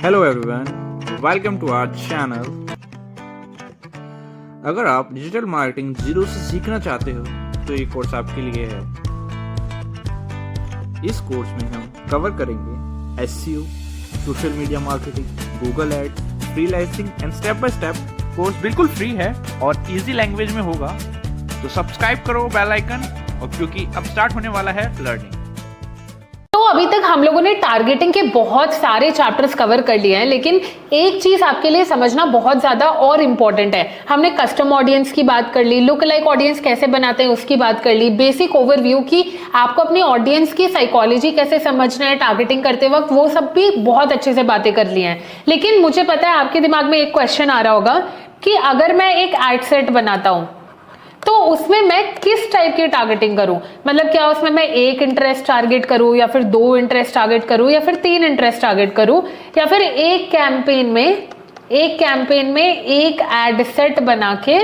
Hello everyone, welcome to our channel. अगर आप digital marketing zero से सीखना चाहते हो तो ये कोर्स आपके लिए है। इस कोर्स में हम कवर करेंगे SEO, social media marketing, Google ads, freelancing and step by step. Course बिल्कुल फ्री है और इजी लैंग्वेज में होगा, तो सब्सक्राइब करो बेल आइकन, और क्योंकि अब स्टार्ट होने वाला है लर्निंग। तो अभी तक हम लोगों ने टारगेटिंग के बहुत सारे चैप्टर्स कवर कर लिए हैं, लेकिन एक चीज आपके लिए समझना बहुत ज्यादा और इम्पोर्टेंट है। हमने कस्टम ऑडियंस की बात कर ली, लुक लाइक ऑडियंस कैसे बनाते हैं उसकी बात कर ली, बेसिक ओवरव्यू की आपको अपनी ऑडियंस की साइकोलॉजी कैसे समझना है टारगेटिंग करते वक्त, वो सब भी बहुत अच्छे से बातें कर ली हैं। लेकिन मुझे पता है आपके दिमाग में एक क्वेश्चन आ रहा होगा कि अगर मैं एक एड सेट बनाता हूं तो उसमें मैं किस टाइप की टारगेटिंग करूं। मतलब क्या उसमें मैं एक इंटरेस्ट टारगेट करूं, या फिर 2 इंटरेस्ट टारगेट करूं, या फिर 3 इंटरेस्ट टारगेट करूं, या फिर एक कैंपेन में एक एड सेट बना के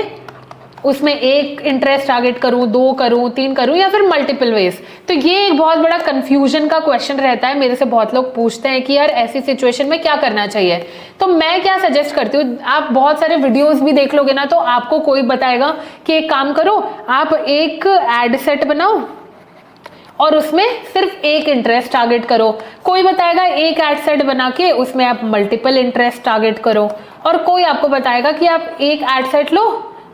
उसमें एक इंटरेस्ट टारगेट करूं, 2 करूं, 3 करूं, या फिर मल्टीपल वेज। तो ये एक बहुत बड़ा कंफ्यूजन का क्वेश्चन रहता है। मेरे से बहुत लोग पूछते हैं कि यार ऐसी सिचुएशन में क्या करना चाहिए। तो मैं क्या सजेस्ट करती हूँ, आप बहुत सारे वीडियोस भी देख लोगे ना, तो आपको कोई बताएगा कि एक काम करो, आप एक एड सेट बनाओ और उसमें सिर्फ एक इंटरेस्ट टारगेट करो। कोई बताएगा एक एड सेट बना के उसमें आप मल्टीपल इंटरेस्ट टारगेट करो, और कोई आपको बताएगा कि आप एक एड सेट लो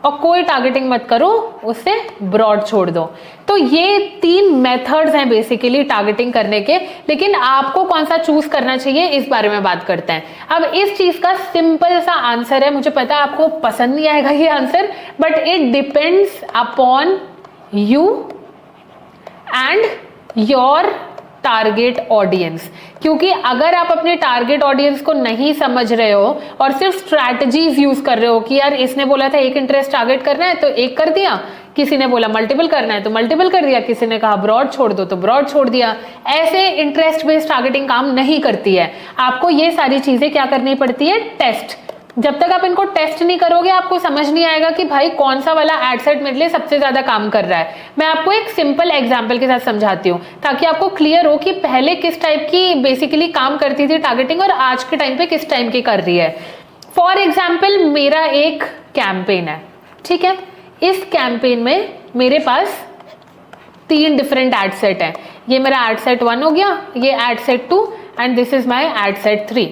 और कोई टारगेटिंग मत करो, उससे ब्रॉड छोड़ दो। तो ये 3 मेथड्स हैं बेसिकली टारगेटिंग करने के, लेकिन आपको कौन सा चूज करना चाहिए इस बारे में बात करते हैं। अब इस चीज का सिंपल सा आंसर है, मुझे पता है आपको पसंद नहीं आएगा ये answer, but it depends upon you and your target audience. क्योंकि अगर आप अपने टारगेट ऑडियंस को नहीं समझ रहे हो और सिर्फ स्ट्रैटेजीज यूज कर रहे हो कि यार इसने बोला था एक इंटरेस्ट टारगेट करना है तो एक कर दिया, किसी ने बोला मल्टीपल करना है तो मल्टीपल कर दिया, किसी ने कहा ब्रॉड छोड़ दो तो ब्रॉड छोड़ दिया, ऐसे इंटरेस्ट बेस्ड टारगेटिंग काम नहीं करती है। आपको ये सारी चीजें क्या करनी पड़ती है, टेस्ट। जब तक आप इनको टेस्ट नहीं करोगे आपको समझ नहीं आएगा कि भाई कौन सा वाला एड सेट मेरे लिए सबसे ज्यादा काम कर रहा है। मैं आपको एक सिंपल एग्जांपल के साथ समझाती हूँ ताकि आपको क्लियर हो कि पहले किस टाइप की बेसिकली काम करती थी टारगेटिंग और आज के टाइम पे किस टाइम की कर रही है। फॉर एग्जाम्पल मेरा एक कैंपेन है, ठीक है। इस कैंपेन में मेरे पास 3 डिफरेंट एड सेट है। ये मेरा एड सेट 1 हो गया, ये ad set 2 and this is my ad set 3।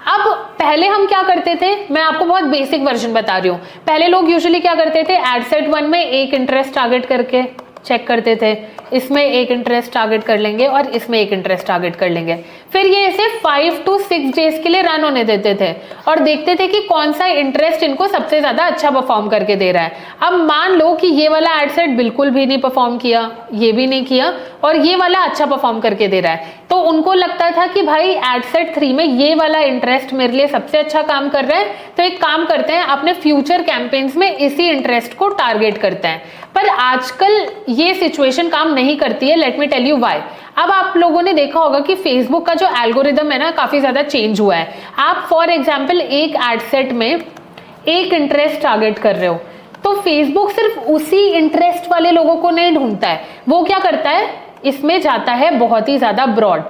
अब पहले हम क्या करते थे, मैं आपको बहुत बेसिक वर्जन बता रही हूँ। पहले लोग यूजुअली क्या करते थे, एड सेट 1 में एक इंटरेस्ट टारगेट करके चेक करते थे, इसमें एक इंटरेस्ट टारगेट कर लेंगे और इसमें एक इंटरेस्ट टारगेट कर लेंगे। फिर ये इसे 5 to 6 डेज के लिए रन होने देते थे और देखते थे कि कौन सा इंटरेस्ट इनको सबसे ज्यादा अच्छा परफॉर्म करके दे रहा है। अब मान लो कि ये वाला एड सेट बिल्कुल भी नहीं परफॉर्म किया, ये भी नहीं किया, और ये वाला अच्छा परफॉर्म करके दे रहा है, तो उनको लगता था कि भाई एड सेट 3 में ये वाला इंटरेस्ट मेरे लिए सबसे अच्छा काम कर रहा है, तो एक काम करते हैं अपने फ्यूचर कैंपेन्स में इसी इंटरेस्ट को टारगेट करते हैं। पर आजकल ये सिचुएशन काम नहीं करती है। Let me tell you why. अब आप लोगों ने देखा होगा कि फेसबुक का जो एल्गोरिदम है ना, काफी ज्यादा चेंज हुआ है। आप फॉर एग्जांपल एक एड सेट में एक इंटरेस्ट टारगेट कर रहे हो तो फेसबुक सिर्फ उसी इंटरेस्ट वाले लोगों को नहीं ढूंढता है, वो क्या करता है, इसमें जाता है बहुत ही ज्यादा ब्रॉड।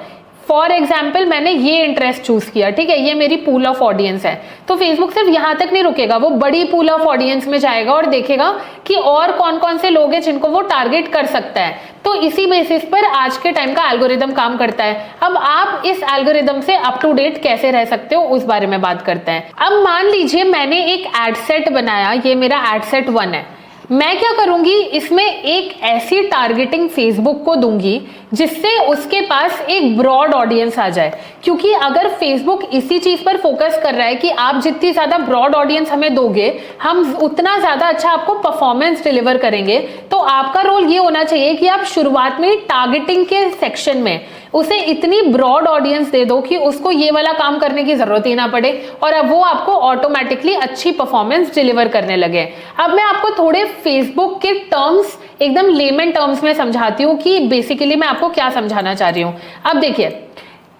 फॉर एग्जाम्पल मैंने ये इंटरेस्ट चूज किया, ठीक है, ये मेरी पूल ऑफ ऑडियंस है, तो फेसबुक सिर्फ यहां तक नहीं रुकेगा, वो बड़ी पूल ऑफ ऑडियंस में जाएगा और देखेगा कि और कौन कौन से लोग हैं जिनको वो टारगेट कर सकता है। तो इसी बेसिस पर आज के टाइम का एल्गोरिदम काम करता है। अब आप इस एल्गोरिदम से अप टू डेट कैसे रह सकते हो उस बारे में बात करते हैं। अब मान लीजिए मैंने एक एड सेट बनाया, ये मेरा एड सेट 1 है। मैं क्या करूंगी, इसमें एक ऐसी टारगेटिंग फेसबुक को दूंगी जिससे उसके पास एक ब्रॉड ऑडियंस आ जाए। क्योंकि अगर फेसबुक इसी चीज पर फोकस कर रहा है कि आप जितनी ज्यादा ब्रॉड ऑडियंस हमें दोगे हम उतना ज्यादा अच्छा आपको परफॉर्मेंस डिलीवर करेंगे, तो आपका रोल ये होना चाहिए कि आप शुरुआत में टारगेटिंग के सेक्शन में उसे इतनी ब्रॉड ऑडियंस दे दो कि उसको ये वाला काम करने की जरूरत ही ना पड़े और अब वो आपको ऑटोमेटिकली अच्छी परफॉर्मेंस डिलीवर करने लगे। अब मैं आपको थोड़े फेसबुक के टर्म्स एकदम लेमन टर्म्स में समझाती हूँ कि बेसिकली मैं आपको क्या समझाना चाह रही हूँ। अब देखिए,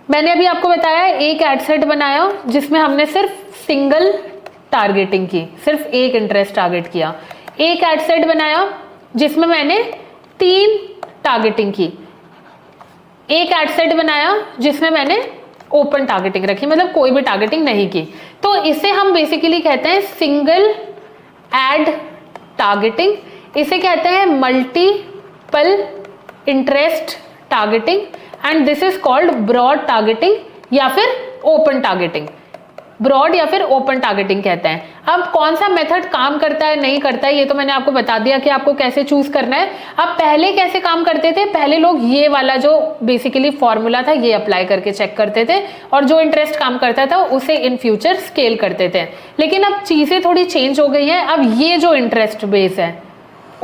मैंने अभी आपको बताया एक एड सेट बनाया जिसमें हमने सिर्फ सिंगल टारगेटिंग की, सिर्फ एक इंटरेस्ट टारगेट किया। एक एड सेट बनाया जिसमें मैंने 3 टारगेटिंग की। एक एड सेट बनाया जिसमें मैंने ओपन टारगेटिंग रखी, मतलब कोई भी टारगेटिंग नहीं की। तो इसे हम बेसिकली कहते हैं सिंगल एड टारगेटिंग, इसे कहते हैं multiple interest targeting and this is called broad targeting या फिर ओपन टारगेटिंग। ब्रॉड या फिर ओपन टारगेटिंग कहते हैं। अब कौन सा मेथड काम करता है नहीं करता है ये तो मैंने आपको बता दिया कि आपको कैसे चूज करना है। अब पहले कैसे काम करते थे, पहले लोग ये वाला जो बेसिकली फॉर्मूला था ये अप्लाई करके चेक करते थे और जो इंटरेस्ट काम करता था उसे इन फ्यूचर स्केल करते थे। लेकिन अब चीजें थोड़ी चेंज हो गई हैं। अब ये जो इंटरेस्ट बेस है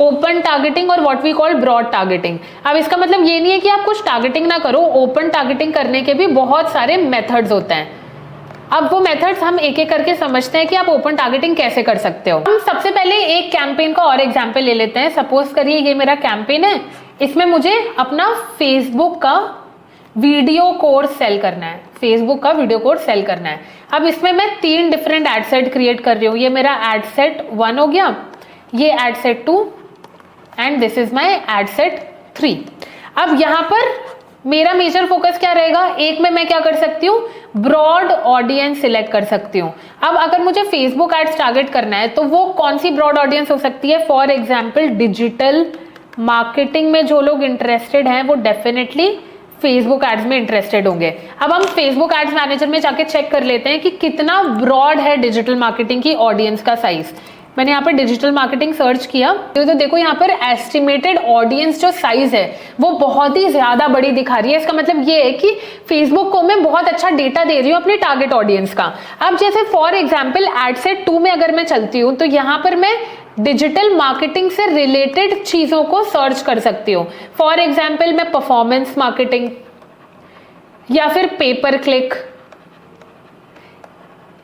ओपन टारगेटिंग और what we call broad targeting. अब इसका मतलब ये नहीं है कि आप कुछ टारगेटिंग ना करो, ओपन टारगेटिंग करने के भी बहुत सारे मेथड्स होते हैं। अब वो मेथड्स हम एक एक करके समझते हैं कि आप ओपन टारगेटिंग कैसे कर सकते हो। हम सबसे पहले एक कैंपेन का और एग्जांपल ले लेते हैं। सपोज करिए ये मेरा कैंपेन है, इसमें मुझे अपना फेसबुक का वीडियो कोर्स सेल करना है, फेसबुक का वीडियो कोर्स सेल करना है। अब इसमें मैं 3 डिफरेंट एड सेट क्रिएट कर रही हूँ। ये मेरा एड सेट 1 हो गया, ये ad set 2 and this is my ad set 3। अब यहाँ पर मेरा मेजर फोकस क्या रहेगा, एक में मैं क्या कर सकती हूँ, ब्रॉड ऑडियंस सिलेक्ट कर सकती हूँ। अब अगर मुझे फेसबुक एड्स टारगेट करना है तो वो कौन सी ब्रॉड ऑडियंस हो सकती है, फॉर एग्जाम्पल डिजिटल मार्केटिंग में जो लोग इंटरेस्टेड हैं वो डेफिनेटली फेसबुक एड्स में इंटरेस्टेड होंगे। अब हम फेसबुक एड्स मैनेजर में जाके चेक कर लेते हैं कि कितना ब्रॉड है डिजिटल मार्केटिंग की ऑडियंस का साइज। मैंने यहाँ पर डिजिटल मार्केटिंग सर्च किया तो देखो यहाँ पर एस्टिमेटेड ऑडियंस जो साइज है वो बहुत ही ज्यादा बड़ी दिखा रही है। इसका मतलब ये है कि फेसबुक को मैं बहुत अच्छा डेटा दे रही हूँ अपनी टारगेट ऑडियंस का। अब जैसे फॉर एग्जांपल एड सेट 2 में अगर मैं चलती हूँ तो यहाँ पर मैं डिजिटल मार्केटिंग से रिलेटेड चीजों को सर्च कर सकती हूँ। फॉर एग्जाम्पल मैं परफॉर्मेंस मार्केटिंग या फिर पेपर क्लिक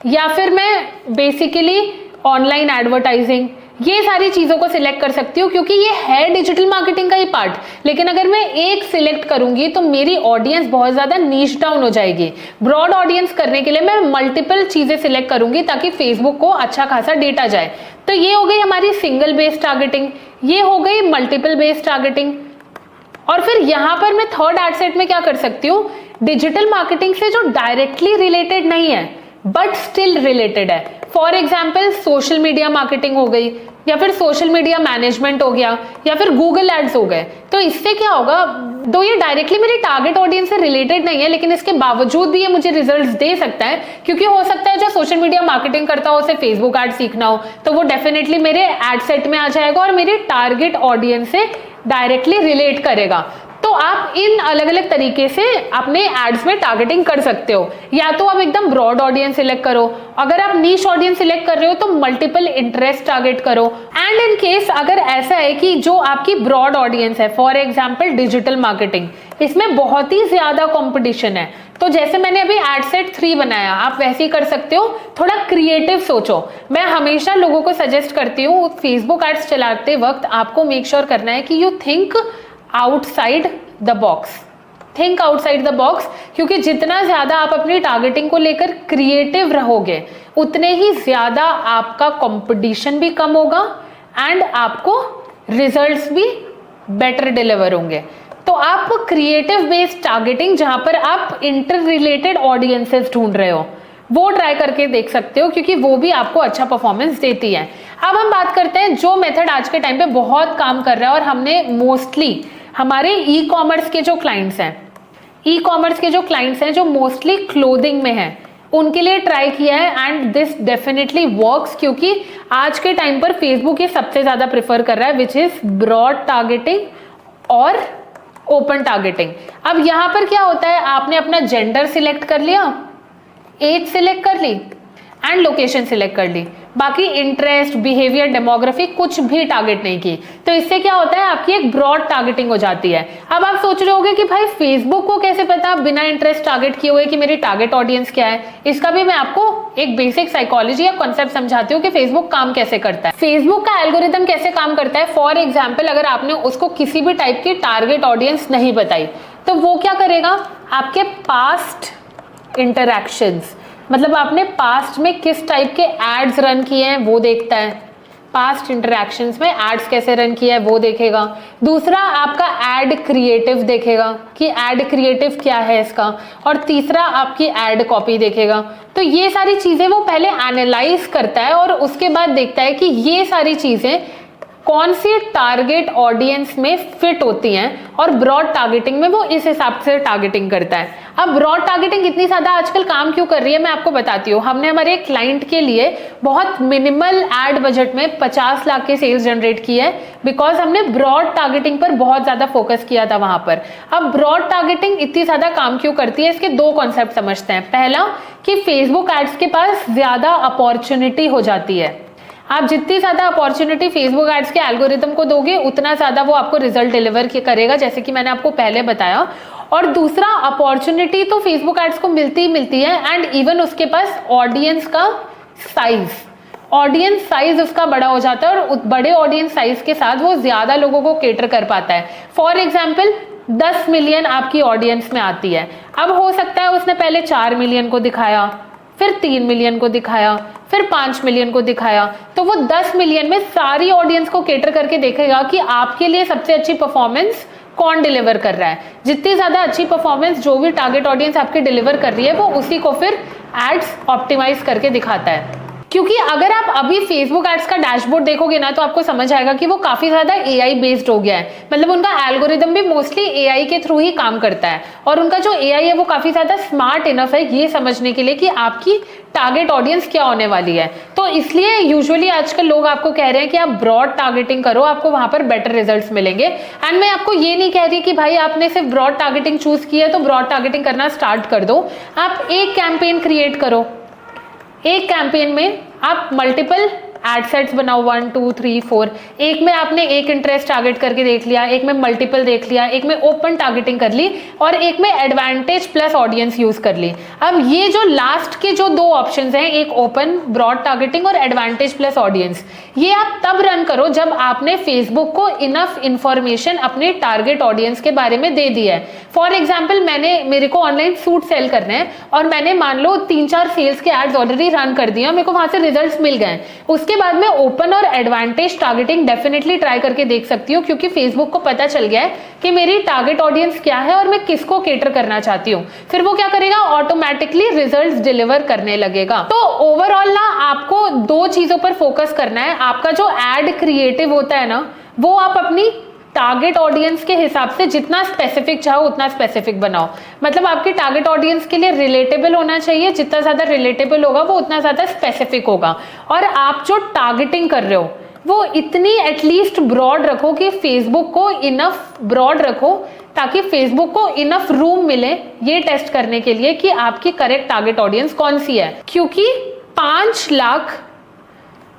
या फिर मैं बेसिकली ऑनलाइन एडवर्टाइजिंग, ये सारी चीजों को सिलेक्ट कर सकती हूँ क्योंकि ये है डिजिटल मार्केटिंग का ही पार्ट। लेकिन अगर मैं एक सिलेक्ट करूंगी तो मेरी ऑडियंस बहुत ज्यादा नीश डाउन हो जाएगी। ब्रॉड ऑडियंस करने के लिए मैं मल्टीपल चीजें सिलेक्ट करूंगी ताकि फेसबुक को अच्छा खासा डेटा जाए। तो ये हो गई हमारी सिंगल बेस्ड टारगेटिंग, ये हो गई मल्टीपल बेस्ड टारगेटिंग। और फिर यहां पर मैं थर्ड एड सेट में क्या कर सकती हूँ, डिजिटल मार्केटिंग से जो डायरेक्टली रिलेटेड नहीं है बट स्टिल रिलेटेड है। For example social media marketing हो गई या फिर सोशल मीडिया मैनेजमेंट हो गया या फिर गूगल एड्स हो गए। तो इससे क्या होगा, दो ये डायरेक्टली मेरी टारगेट ऑडियंस से रिलेटेड नहीं है लेकिन इसके बावजूद भी ये मुझे रिजल्ट्स दे सकता है क्योंकि हो सकता है जो सोशल मीडिया मार्केटिंग करता हो उसे फेसबुक एड सीखना हो तो वो डेफिनेटली मेरे एड सेट में आ जाएगा और मेरी टारगेट ऑडियंस से डायरेक्टली रिलेट करेगा। तो आप इन अलग अलग तरीके से अपने एड्स में टारगेटिंग कर सकते हो। या तो आप एकदम ब्रॉड ऑडियंस सिलेक्ट करो, अगर आप नीश ऑडियंस सिलेक्ट कर रहे हो तो मल्टीपल इंटरेस्ट टारगेट करो। एंड इन केस अगर ऐसा है कि जो आपकी ब्रॉड ऑडियंस है फॉर एग्जांपल डिजिटल मार्केटिंग, इसमें बहुत ही ज्यादा कंपटीशन है तो जैसे मैंने अभी एड सेट 3 बनाया आप वैसे ही कर सकते हो, थोड़ा क्रिएटिव सोचो। मैं हमेशा लोगों को सजेस्ट करती हूँ फेसबुक एड्स चलाते वक्त आपको मेक श्योर करना है कि you think outside the box, think outside the box, क्योंकि जितना ज्यादा आप अपनी टारगेटिंग को लेकर क्रिएटिव रहोगे उतने ही ज्यादा आपका कंपटीशन भी कम होगा एंड आपको रिजल्ट्स भी बेटर डिलीवर होंगे। तो आप क्रिएटिव बेस्ड टारगेटिंग जहां पर आप इंटर रिलेटेड ऑडियंसेस ढूंढ रहे हो वो ट्राई करके देख सकते हो क्योंकि वो भी आपको अच्छा परफॉर्मेंस देती है। अब हम बात करते हैं जो मेथड आज के टाइम पे बहुत काम कर रहा है और हमने मोस्टली हमारे ई कॉमर्स के जो क्लाइंट्स हैं जो मोस्टली क्लोथिंग में हैं उनके लिए ट्राई किया है एंड दिस डेफिनेटली वर्क्स क्योंकि आज के टाइम पर फेसबुक ये सबसे ज्यादा प्रेफर कर रहा है विच इज ब्रॉड टारगेटिंग और ओपन टारगेटिंग। अब यहां पर क्या होता है, आपने अपना जेंडर सिलेक्ट कर लिया, एज सिलेक्ट कर ली एंड लोकेशन सिलेक्ट कर ली, बाकी इंटरेस्ट बिहेवियर डेमोग्राफी कुछ भी टारगेट नहीं की। तो इससे क्या होता है आपकी एक ब्रॉड टारगेटिंग हो जाती है। अब आप सोच रहे होगे कि भाई फेसबुक को कैसे पता बिना इंटरेस्ट टारगेट किए हुए कि मेरी टारगेट ऑडियंस क्या है। इसका भी मैं आपको एक बेसिक साइकोलॉजी या कॉन्सेप्ट समझाती हूँ कि फेसबुक काम कैसे करता है, फेसबुक का एल्गोरिथम कैसे काम करता है। फॉर एग्जाम्पल अगर आपने उसको किसी भी टाइप की टारगेट ऑडियंस नहीं बताई तो वो क्या करेगा, आपके पास्ट इंटरैक्शंस मतलब आपने पास्ट में किस टाइप के एड्स रन किए हैं वो देखता है, पास्ट इंटरैक्शंस में एड्स कैसे रन किया है वो देखेगा। दूसरा आपका एड क्रिएटिव देखेगा कि एड क्रिएटिव क्या है इसका, और तीसरा आपकी एड कॉपी देखेगा। तो ये सारी चीजें वो पहले एनालाइज करता है और उसके बाद देखता है कि ये सारी चीजें कौन सी टारगेट ऑडियंस में फिट होती हैं, और ब्रॉड टारगेटिंग में वो इस हिसाब से टारगेटिंग करता है। अब ब्रॉड टारगेटिंग इतनी ज्यादा आजकल काम क्यों कर रही है मैं आपको बताती हूँ। हमने हमारे एक क्लाइंट के लिए बहुत मिनिमल एड बजट में 50 लाख के सेल्स जनरेट की है, बिकॉज हमने ब्रॉड टारगेटिंग पर बहुत ज्यादा फोकस किया था वहां पर। अब ब्रॉड टारगेटिंग इतनी ज्यादा काम क्यों करती है, इसके दो कॉन्सेप्ट समझते हैं। पहला कि फेसबुक एड्स के पास ज्यादा अपॉर्चुनिटी हो जाती है। आप जितनी ज्यादा अपॉर्चुनिटी फेसबुक एड्स के एल्गोरिथम को दोगे उतना ज्यादा वो आपको रिजल्ट डिलीवर करेगा, जैसे कि मैंने आपको पहले बताया। और दूसरा, अपॉर्चुनिटी तो फेसबुक एड्स को मिलती ही मिलती है, एंड इवन उसके पास ऑडियंस का ऑडियंस साइज उसका बड़ा हो जाता है, और बड़े ऑडियंस साइज के साथ वो ज्यादा लोगों को केटर कर पाता है। फॉर एग्जाम्पल 10 मिलियन आपकी ऑडियंस में आती है। अब हो सकता है उसने पहले 4 मिलियन को दिखाया, फिर 3 मिलियन को दिखाया, फिर 5 मिलियन को दिखाया, तो वो 10 मिलियन में सारी ऑडियंस को केटर करके देखेगा कि आपके लिए सबसे अच्छी परफॉर्मेंस कौन डिलीवर कर रहा है। जितनी ज्यादा अच्छी परफॉर्मेंस जो भी टारगेट ऑडियंस आपके डिलीवर कर रही है वो उसी को फिर एड्स ऑप्टिमाइज करके दिखाता है। क्योंकि अगर आप अभी फेसबुक एड्स का डैशबोर्ड देखोगे ना तो आपको समझ आएगा कि वो काफी ज्यादा एआई बेस्ड हो गया है। मतलब उनका एल्गोरिदम भी मोस्टली एआई के थ्रू ही काम करता है, और उनका जो एआई है वो काफी ज्यादा स्मार्ट इनफ है ये समझने के लिए कि आपकी टारगेट ऑडियंस क्या होने वाली है। तो इसलिए यूजुअली आजकल लोग आपको कह रहे हैं कि आप ब्रॉड टारगेटिंग करो, आपको वहां पर बेटर रिजल्ट्स मिलेंगे। एंड मैं आपको ये नहीं कह रही कि भाई आपने सिर्फ ब्रॉड टारगेटिंग चूज की है तो ब्रॉड टारगेटिंग करना स्टार्ट कर दो। आप एक कैंपेन क्रिएट करो, एक कैंपेन में आप मल्टीपल एड सेट्स बनाओ, 1 2 3 4। एक में आपने एक इंटरेस्ट टारगेट करके देख लिया, एक में मल्टीपल देख लिया, एक में ओपन टारगेटिंग कर ली, और एक में एडवांटेज प्लस ऑडियंस यूज कर ली। अब ये जो लास्ट के जो दो ऑप्शंस हैं, एक ओपन ब्रॉड टारगेटिंग और एडवांटेज प्लस ऑडियंस, ये आप तब रन करो जब आपने फेसबुक को इनफ इंफॉर्मेशन अपने टारगेट ऑडियंस के बारे में दे दी है। फॉर एग्जाम्पल मेरे को ऑनलाइन सूट सेल करने हैं और मैंने मान लो 3-4 सेल्स के एड्स ऑलरेडी रन कर दिए, मेरे को वहां से रिजल्ट्स मिल गए। उसके बाद में ओपन और एडवांटेज टारगेटिंग डेफिनेटली ट्राई करके देख सकती हूँ, क्योंकि फेसबुक को पता चल गया है कि मेरी टारगेट ऑडियंस क्या है और मैं किसको केटर करना चाहती हूँ। फिर वो क्या करेगा, ऑटोमेटिकली रिजल्ट्स डिलीवर करने लगेगा। तो ओवरऑल ना आपको 2 चीजों पर फोकस करना है। आपका जो एड क्रिएटिव होता है ना, वो आप अपनी टारगेट ऑडियंस के हिसाब से जितना स्पेसिफिक चाहो उतना स्पेसिफिक बनाओ। मतलब आपकी टारगेट ऑडियंस के लिए रिलेटेबल होना चाहिए, जितना ज्यादा रिलेटेबल होगा वो उतना ज्यादा स्पेसिफिक होगा। और आप जो टारगेटिंग कर रहे हो वो इतनी एटलीस्ट ब्रॉड रखो कि फेसबुक को इनफ ब्रॉड रखो ताकि फेसबुक को इनफ रूम मिले ये टेस्ट करने के लिए कि आपकी करेक्ट टारगेट ऑडियंस कौन सी है। क्योंकि 5 लाख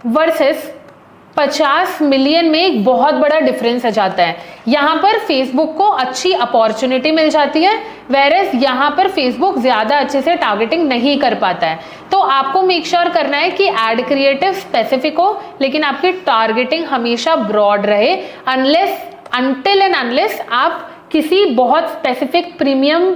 वर्सेस 50 मिलियन में एक बहुत बड़ा डिफरेंस आ जाता है। यहां पर फेसबुक को अच्छी अपॉर्चुनिटी मिल जाती है, वेरेस यहां पर फेसबुक ज्यादा अच्छे से टारगेटिंग नहीं कर पाता है। तो आपको मेक श्योर करना है कि एड क्रिएटिव स्पेसिफिक हो, लेकिन आपकी टारगेटिंग हमेशा ब्रॉड रहे, अनटिल एंड अनलेस आप किसी बहुत स्पेसिफिक प्रीमियम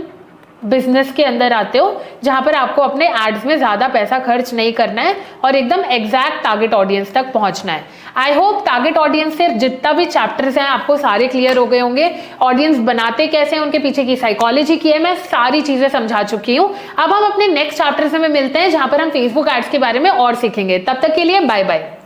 बिजनेस के अंदर आते हो जहां पर आपको अपने एड्स में ज्यादा पैसा खर्च नहीं करना है और एकदम एग्जैक्ट टारगेट ऑडियंस तक पहुंचना है। आई होप टारगेट ऑडियंस से जितना भी चैप्टर्स हैं आपको सारे क्लियर हो गए होंगे। ऑडियंस बनाते कैसे हैं, उनके पीछे की साइकोलॉजी की है, मैं सारी चीजें समझा चुकी हूं। अब हम अपने नेक्स्ट चैप्टर्स में मिलते हैं जहां पर हम फेसबुक एड्स के बारे में और सीखेंगे। तब तक के लिए बाय बाय।